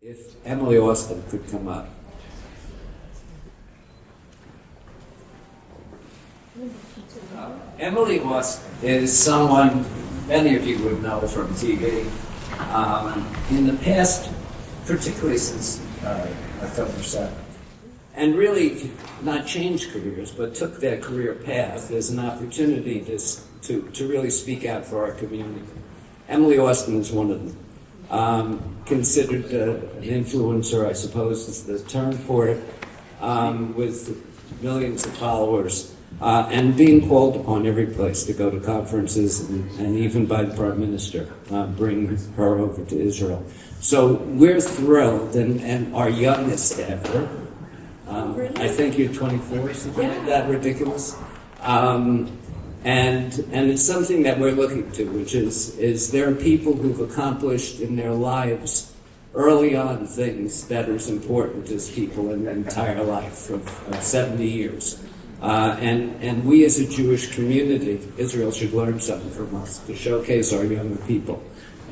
If Emily Austin could come up. Emily Austin is someone many of you would know from TV. In the past, particularly since October 7th, and really not changed careers, but took their career path as an opportunity to really speak out for our community. Emily Austin is one of them. Considered an influencer, I suppose is the term for it, with millions of followers, and being called upon every place to go to conferences, and even by the Prime Minister, bring her over to Israel. So we're thrilled, and our youngest ever, Really? I think you're 24, something like that, ridiculous. And it's something that we're looking to, which is there are people who've accomplished in their lives early on things that are as important as people in their entire life of 70 years. And we as a Jewish community, Israel should learn something from us to showcase our younger people.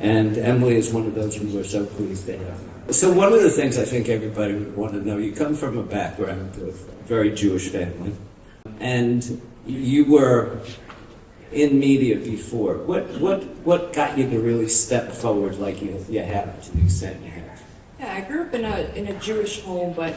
And Emily is one of those who we're so pleased to have. So one of the things I think everybody would want to know, you come from a background of a very Jewish family, and you were in media before. What got you to really step forward like you have to the extent you have? Yeah, I grew up in a Jewish home, but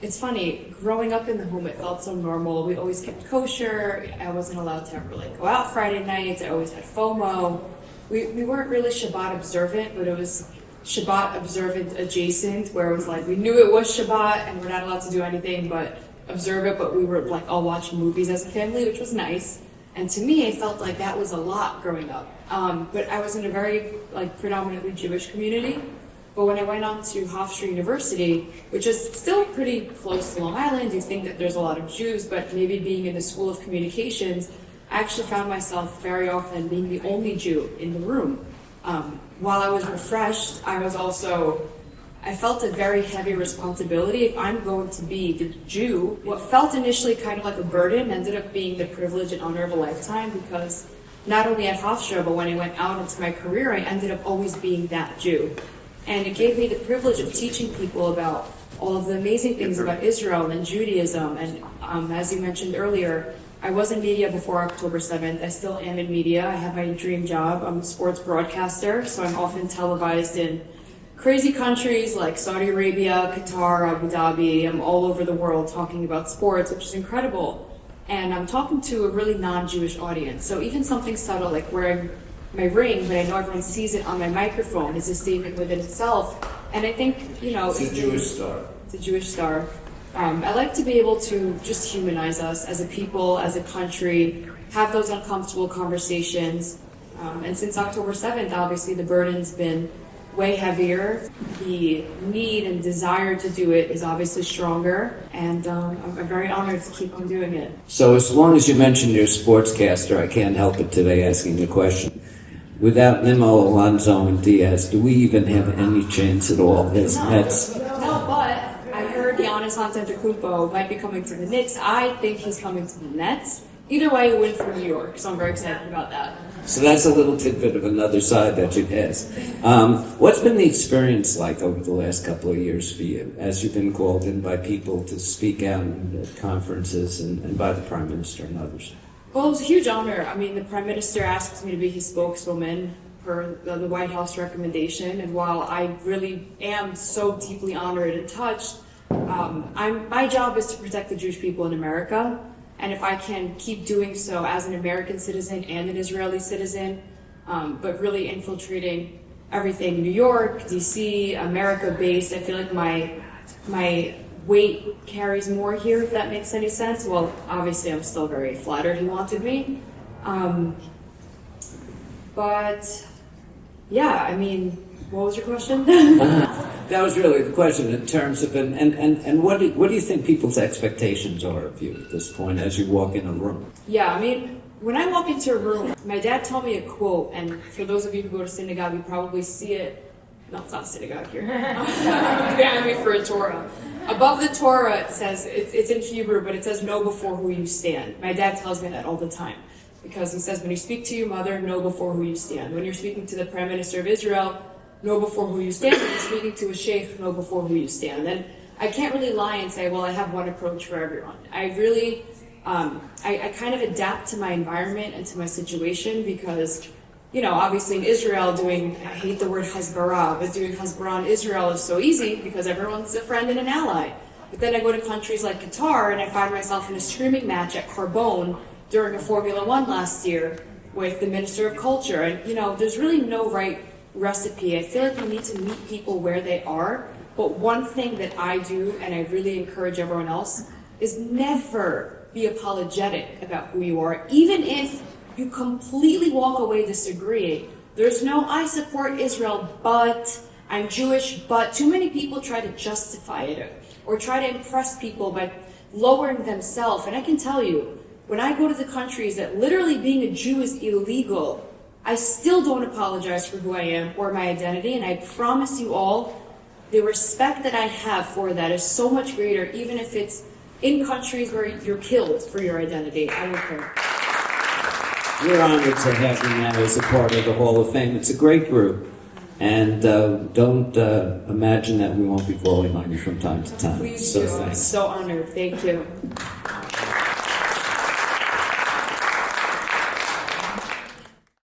it's funny, growing up in the home, it felt so normal. We always kept kosher. I wasn't allowed to ever go out Friday nights. I always had FOMO. We weren't really Shabbat observant, but it was Shabbat observant adjacent, where it was like we knew it was Shabbat and we're not allowed to do anything but observe it, but we were like all watching movies as a family, which was nice. And to me, I felt like that was a lot growing up. But I was in a very predominantly Jewish community. But when I went on to Hofstra University, which is still pretty close to Long Island, you think that there's a lot of Jews, but maybe being in the School of Communications, I actually found myself very often being the only Jew in the room. While I was refreshed, I felt a very heavy responsibility. If I'm going to be the Jew, what felt initially kind of like a burden ended up being the privilege and honor of a lifetime, because not only at Hofstra, but when I went out into my career, I ended up always being that Jew. And it gave me the privilege of teaching people about all of the amazing things about Israel and Judaism. And as you mentioned earlier, I was in media before October 7th. I still am in media. I have my dream job. I'm a sports broadcaster, so I'm often televised in crazy countries like Saudi Arabia, Qatar, Abu Dhabi. I'm all over the world talking about sports, which is incredible. And I'm talking to a really non-Jewish audience. So even something subtle like wearing my ring, but I know everyone sees it on my microphone, is a statement within itself. And I think, it's a Jewish star. It's a Jewish star. I like to be able to just humanize us as a people, as a country, have those uncomfortable conversations. And since October 7th, obviously the burden's been way heavier. The need and desire to do it is obviously stronger, and I'm very honored to keep on doing it. So as long as you mentioned your sportscaster, I can't help it today asking the question. Without Nemo, Alonso, and Diaz, do we even have any chance at all? No, but I heard Giannis Antetokounmpo might be coming to the Knicks. I think he's coming to the Nets. Either way, a win for New York, so I'm very excited about that. So that's a little tidbit of another side that you asked. What's been the experience like over the last couple of years for you, as you've been called in by people to speak out at conferences and by the Prime Minister and others? Well, it was a huge honor. I mean, the Prime Minister asked me to be his spokeswoman for the White House recommendation, and while I really am so deeply honored and touched, my job is to protect the Jewish people in America. And if I can keep doing so as an American citizen and an Israeli citizen, but really infiltrating everything New York, DC, America-based, I feel like my weight carries more here, if that makes any sense. Well, obviously I'm still very flattered he wanted me. But yeah, I mean, what was your question? That was really the question in terms of, and what do you think people's expectations are of you at this point as you walk in a room? Yeah, I mean, when I walk into a room, my dad told me a quote, and for those of you who go to synagogue, you probably see it. No, it's not synagogue here. Behind me for a Torah. Above the Torah, it says, it's in Hebrew, but it says, know before who you stand. My dad tells me that all the time, because he says, when you speak to your mother, know before who you stand. When you're speaking to the Prime Minister of Israel, know before who you stand. When you're speaking to a sheikh, know before who you stand. And I can't really lie and say, well, I have one approach for everyone. I really, I kind of adapt to my environment and to my situation because, you know, obviously in Israel I hate the word hasbara, but doing hasbara in Israel is so easy because everyone's a friend and an ally. But then I go to countries like Qatar and I find myself in a screaming match at Carbone during a Formula One last year with the Minister of Culture. And, you know, there's really no right recipe. I feel like you need to meet people where they are. But one thing that I do, and I really encourage everyone else, is never be apologetic about who you are. Even if you completely walk away disagreeing. There's no, I support Israel, but I'm Jewish, but too many people try to justify it or try to impress people by lowering themselves. And I can tell you, when I go to the countries that literally being a Jew is illegal, I still don't apologize for who I am or my identity. And I promise you all, the respect that I have for that is so much greater, even if it's in countries where you're killed for your identity. I don't care. We're honored to have you now as a part of the Hall of Fame. It's a great group. And don't imagine that we won't be calling on you from time to time. Please do. I'm so honored. Thank you.